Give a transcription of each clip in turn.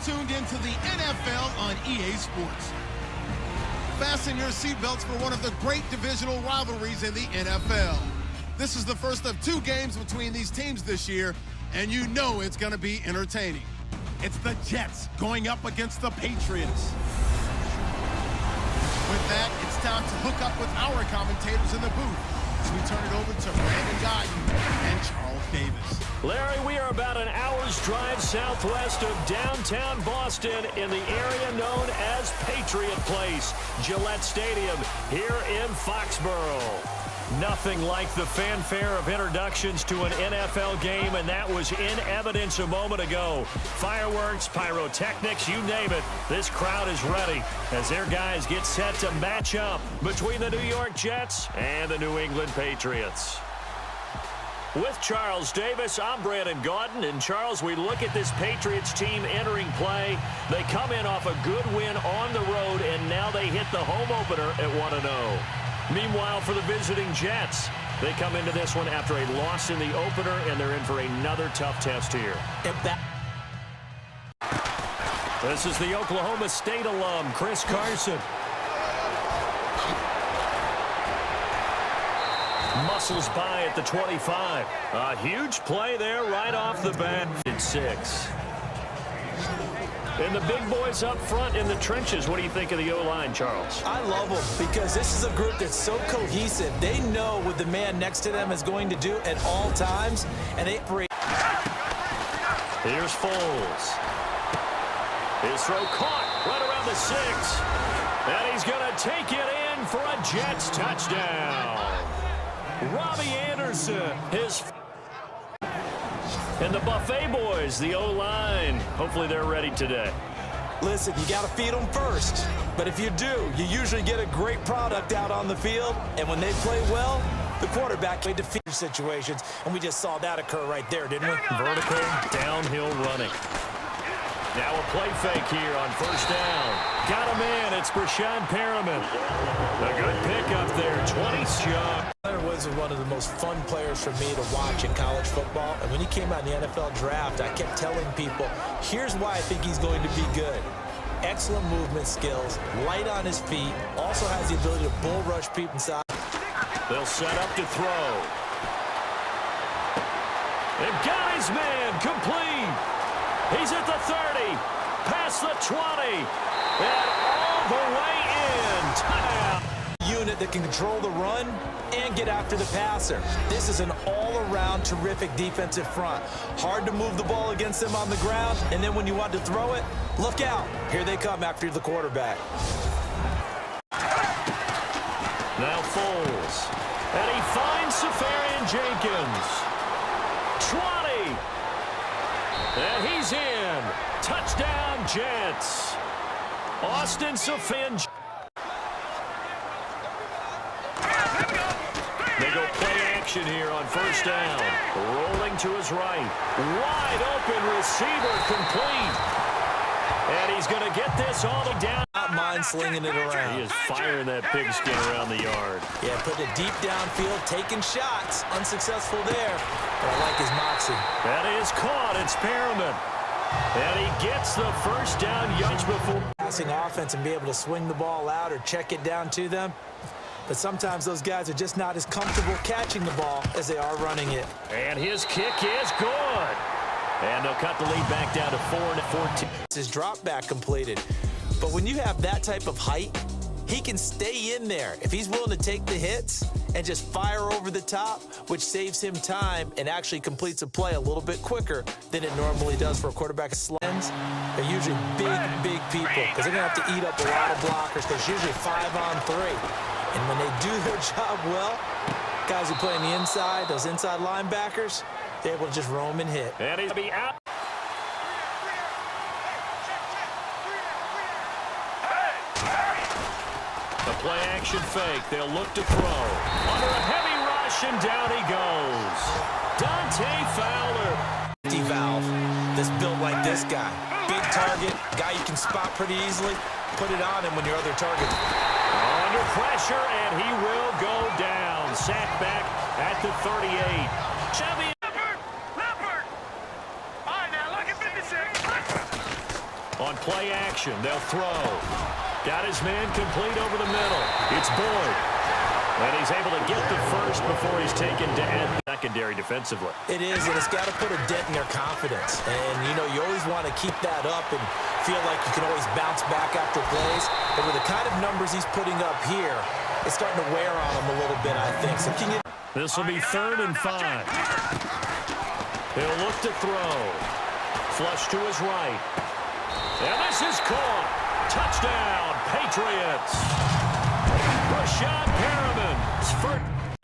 tuned into the NFL on EA Sports. Fasten your seatbelts for one of the great divisional rivalries in the NFL. This is the first of 2 games between these teams this year, and you know it's going to be entertaining. It's the Jets going up against the Patriots. With that, it's time to hook up with our commentators in the booth. We turn it over to Brandon Guyton and Charles Davis. Larry, we are about an hour's drive southwest of downtown Boston in the area known as Patriot Place, Gillette Stadium, here in Foxborough. Nothing like the fanfare of introductions to an NFL game, and that was in evidence a moment ago. Fireworks, pyrotechnics, you name it. This crowd is ready as their guys get set to match up between the New York Jets and the New England Patriots. With Charles Davis, I'm Brandon Guyton. And Charles, we look at this Patriots team entering play. They come in off a good win on the road, and now they hit the home opener at 1-0. Meanwhile, for the visiting Jets, they come into this one after a loss in the opener, and they're in for another tough test here. This is the Oklahoma State alum, Chris Carson. Muscles by at the 25. A huge play there right off the bat. It's 6. And the big boys up front in the trenches. What do you think of the O-line, Charles? I love them because this is a group that's so cohesive. They know what the man next to them is going to do at all times, and they break. Here's Foles. His throw caught right around the 6. And he's going to take it in for a Jets touchdown. Robbie Anderson, and the Buffet boys, the O-line. Hopefully they're ready today. Listen, you got to feed them first. But if you do, you usually get a great product out on the field. And when they play well, the quarterback can defeat situations. And we just saw that occur right there, didn't we? Vertical, downhill running. Now a play fake here on first down. Got a man. It's Brashad Perriman. A good pick up there. 20 shot. Was one of the most fun players for me to watch in college football. And when he came out in the NFL draft, I kept telling people, here's why I think he's going to be good. Excellent movement skills, light on his feet, also has the ability to bull rush people inside. They'll set up to throw. They've got his man complete. He's at the 30, past the 20, and all the way in. Touchdown. Unit that can control the run and get after the passer. This is an all-around terrific defensive front. Hard to move the ball against them on the ground, and then when you want to throw it, look out. Here they come after the quarterback. Now Foles, and he finds Safarian Jenkins. 20, and he's in. Touchdown, Jets. Austin Safarian. They go play action here on first down. Rolling to his right. Wide open receiver complete. And he's going to get this all the way down. Not mind slinging it around. He is firing that pigskin around the yard. Yeah, putting it deep downfield, taking shots. Unsuccessful there. But I like his moxie. That is caught. It's Perriman. And he gets the first down yards before. Passing offense and be able to swing the ball out or check it down to them. But sometimes those guys are just not as comfortable catching the ball as they are running it. And his kick is good. And they'll cut the lead back down to 4-14. His drop back completed. But when you have that type of height, he can stay in there. If he's willing to take the hits and just fire over the top, which saves him time and actually completes a play a little bit quicker than it normally does for a quarterback. Slends, they're usually big people because they're going to have to eat up a lot of blockers because it's usually 5-on-3. And when they do their job well, guys who play on the inside, those inside linebackers, they're able to just roam and hit. And he's going to be out. The play action fake. They'll look to throw. Under a heavy rush, and down he goes. Dante Fowler. Empty valve that's built like this guy. Big target, guy you can spot pretty easily. Put it on him when your other target. Under pressure, and he will go down. Sacked back at the 38. Chevy. Leopard! All right, now look at 56. On play action, they'll throw. Got his man complete over the middle. It's Boyd. And he's able to get the first before he's taken down secondary defensively. It is, and it's got to put a dent in their confidence. And, you know, you always want to keep that up and feel like you can always bounce back after plays. But with the kind of numbers he's putting up here, it's starting to wear on him a little bit, I think. So can you... This will be 3rd and 5. He'll look to throw. Flush to his right. And this is caught. Touchdown, Patriots. Rashad Perriman.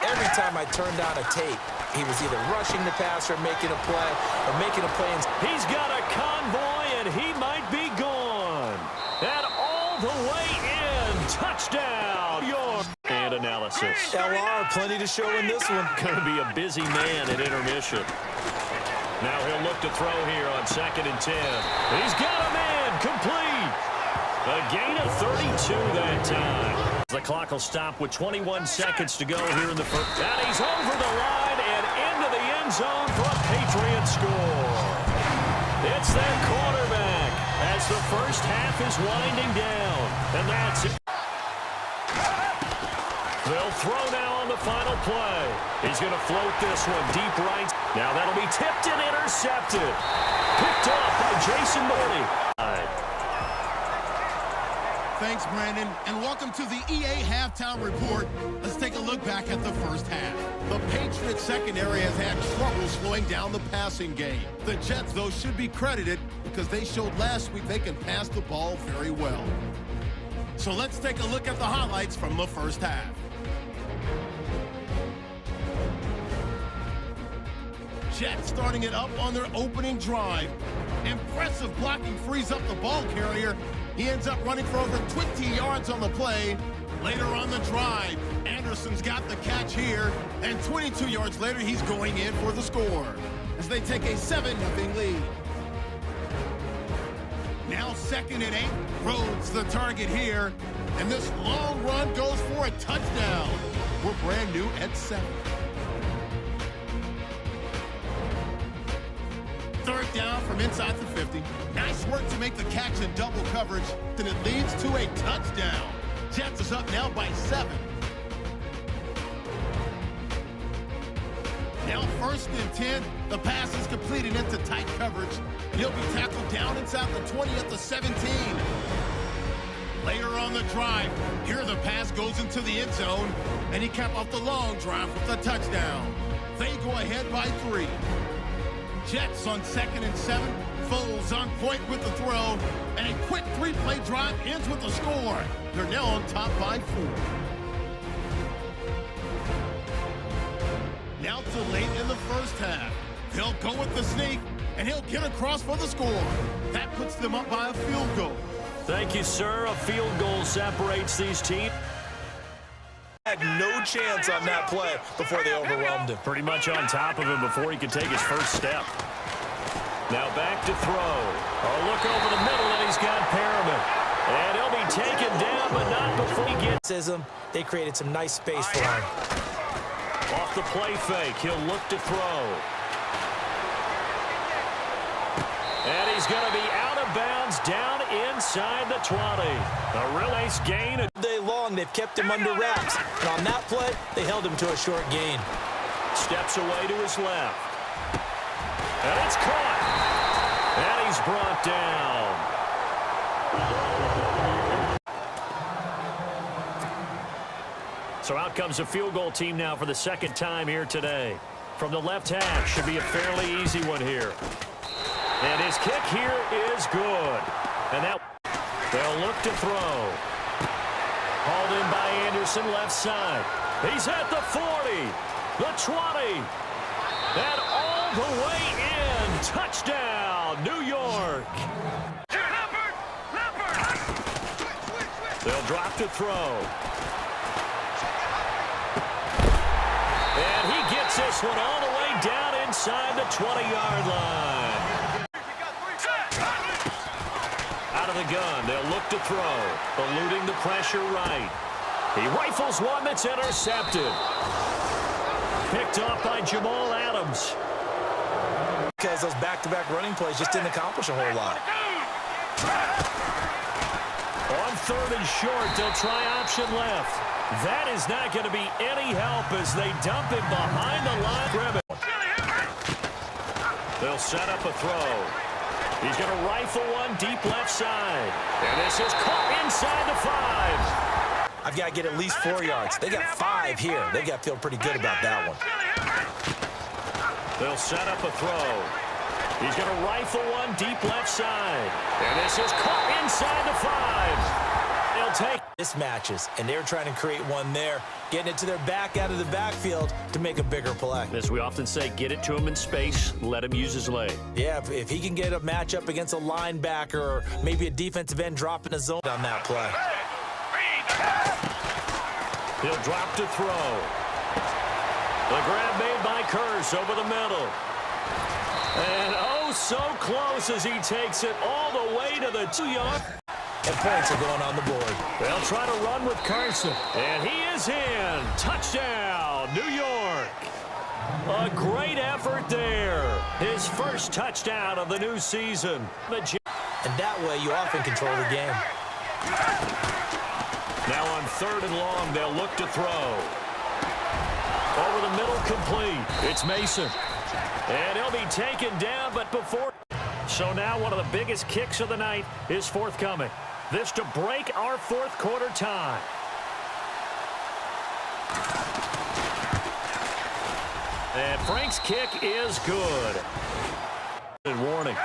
Every time I turned on a tape, he was either rushing the pass or making a play He's got a convoy, and he might be gone. And all the way in. Touchdown. And analysis. LR, plenty to show in this one. Going to be a busy man at intermission. Now he'll look to throw here on 2nd and 10. He's got a man complete. A gain of 32 that time. The clock will stop with 21 seconds to go here in the first. And he's over the line and into the end zone for a Patriot score. It's their quarterback as the first half is winding down. And that's it. They'll throw now on the final play. He's going to float this one deep right. Now that'll be tipped and intercepted. Picked up by Jason Morty. Thanks, Brandon, and welcome to the EA Halftime Report. Let's take a look back at the first half. The Patriots secondary has had trouble slowing down the passing game. The Jets, though, should be credited because they showed last week they can pass the ball very well. So let's take a look at the highlights from the first half. Jets starting it up on their opening drive. Impressive blocking frees up the ball carrier. He ends up running for over 20 yards on the play. Later on the drive, Anderson's got the catch here, and 22 yards later, he's going in for the score as they take a 7-0 lead. Now 2nd and 8, Rhodes the target here, and this long run goes for a touchdown. We're brand new at 7. 3rd down from inside the 50. Nice work to make the catch in double coverage. Then it leads to a touchdown. Jets is up now by 7. Now 1st and 10. The pass is completed into tight coverage. He'll be tackled down inside the 20 at the 17. Later on the drive, here the pass goes into the end zone, and he capped off the long drive with a touchdown. They go ahead by 3. Jets on 2nd and 7. Foles on point with the throw. And a quick 3-play drive ends with a score. They're now on top by 4. Now to late in the first half. They'll go with the sneak, and he'll get across for the score. That puts them up by a field goal. Thank you, sir. A field goal separates these teams. Had no chance on that play before they overwhelmed him. Pretty much on top of him before he could take his first step. Now back to throw. A look over the middle, and he's got Perriman. And he'll be taken down, but not before he gets... They created some nice space for him. Off the play fake, he'll look to throw. And he's going to be out of bounds down inside the 20. A real nice gain. Day long, they've kept him under wraps. And on that play, they held him to a short gain. Steps away to his left. And it's caught. And he's brought down. So out comes a field goal team now for the 2nd time here today. From the left hash, should be a fairly easy one here. And his kick here is good. And that they'll look to throw. Hauled in by Anderson, left side. He's at the 40, the 20, and all the way in. Touchdown, New York. They'll drop to throw. And he gets this one all the way down inside the 20-yard line. Out of the gun, they'll look to throw. Eluding the pressure right. He rifles one that's intercepted. Picked up by Jamal Adams. Because those back-to-back running plays just didn't accomplish a whole lot. On 3rd and short, they'll try option left. That is not going to be any help as they dump him behind the line. They'll set up a throw. He's going to rifle one deep left side. And this is caught inside the 5. I've got to get at least 4 yards. They got 5 here. They got to feel pretty good about that one. They'll set up a throw. He's going to rifle one deep left side. And this is caught inside the 5. They'll take mismatches, and they're trying to create one there, getting it to their back out of the backfield to make a bigger play. As we often say, get it to him in space, let him use his leg. Yeah, if he can get a matchup against a linebacker or maybe a defensive end dropping a zone on that play. He'll drop to throw. The grab made by Curse over the middle. And oh, so close as he takes it all the way to the 2-yard. And points are going on the board. They'll try to run with Carson. And he is in. Touchdown, New York. A great effort there. His first touchdown of the new season. And that way you often control the game. Now on 3rd and long, they'll look to throw. Over the middle, complete. It's Mason. And he'll be taken down, but before. So now one of the biggest kicks of the night is forthcoming. This to break our 4th quarter tie. And Frank's kick is good. Good warning.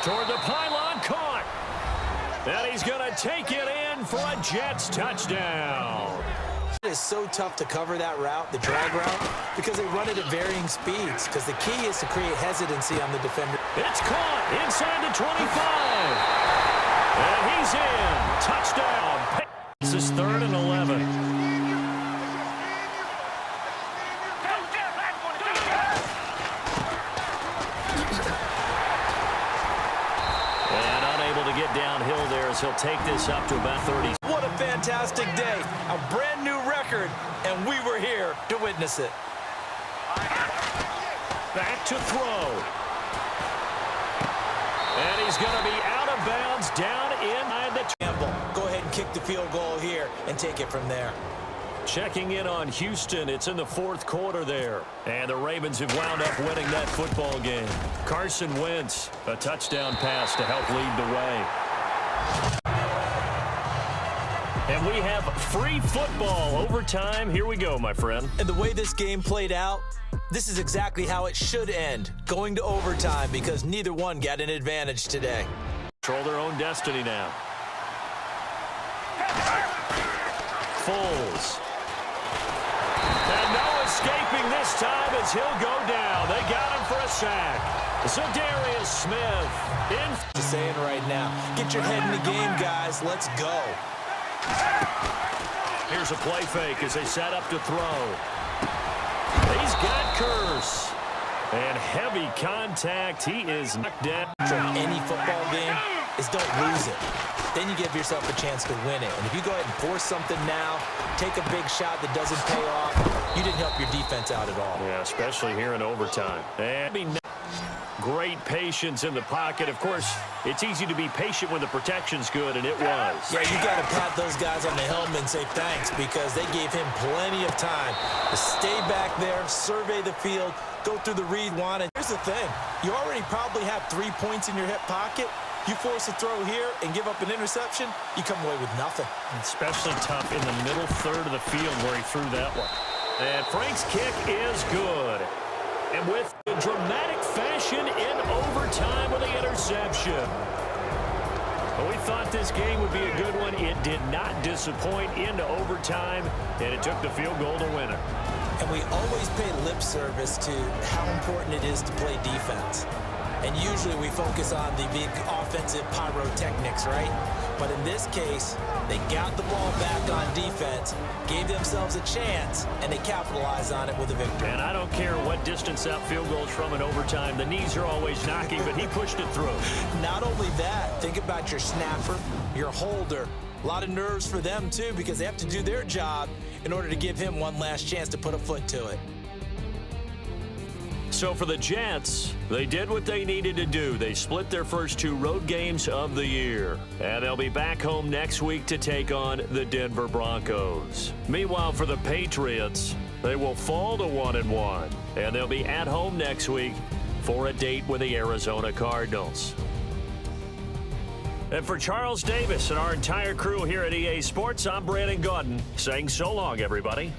Toward the pylon, caught. And he's going to take it in for a Jets touchdown. It is so tough to cover that route, the drag route, because they run it at varying speeds, because the key is to create hesitancy on the defender. It's caught inside the 25. And he's in. Touchdown. This is 3rd and 11. Get downhill there as he'll take this up to about 30. What a fantastic day. A brand new record, and we were here to witness it. Back to throw. And he's going to be out of bounds down in the Campbell, go ahead and kick the field goal here and take it from there. Checking in on Houston. It's in the 4th quarter there. And the Ravens have wound up winning that football game. Carson Wentz, a touchdown pass to help lead the way. And we have free football overtime. Here we go, my friend. And the way this game played out, this is exactly how it should end, going to overtime, because neither one got an advantage today. Control their own destiny now. Foles. And no escaping this time as he'll go down. They got him for a sack. Zadarius Smith in. Just saying right now, get your head in the game, guys. Let's go. Here's a play fake as they set up to throw. He's got Curse. And heavy contact. He is knocked down. From any football game is don't lose it. Then you give yourself a chance to win it. And if you go ahead and force something now, take a big shot that doesn't pay off, you didn't help your defense out at all. Yeah, especially here in overtime. And great patience in the pocket. Of course, it's easy to be patient when the protection's good, and it was. Yeah, you got to pat those guys on the helmet and say thanks, because they gave him plenty of time to stay back there, survey the field, go through the read one. And here's the thing. You already probably have 3 points in your hip pocket. You force a throw here and give up an interception, you come away with nothing. Especially tough in the middle third of the field where he threw that one. And Frank's kick is good. And with a dramatic fashion in overtime with the interception. But we thought this game would be a good one. It did not disappoint into overtime, and it took the field goal to win it. And we always pay lip service to how important it is to play defense. And usually we focus on the big offensive pyrotechnics, right? But in this case, they got the ball back on defense, gave themselves a chance, and they capitalized on it with a victory. And I don't care what distance that field goal is from in overtime. The knees are always knocking, but he pushed it through. Not only that, think about your snapper, your holder. A lot of nerves for them, too, because they have to do their job in order to give him one last chance to put a foot to it. So for the Jets, they did what they needed to do. They split their first 2 road games of the year. And they'll be back home next week to take on the Denver Broncos. Meanwhile, for the Patriots, they will fall to 1-1. And they'll be at home next week for a date with the Arizona Cardinals. And for Charles Davis and our entire crew here at EA Sports, I'm Brandon Gaudin saying so long, everybody.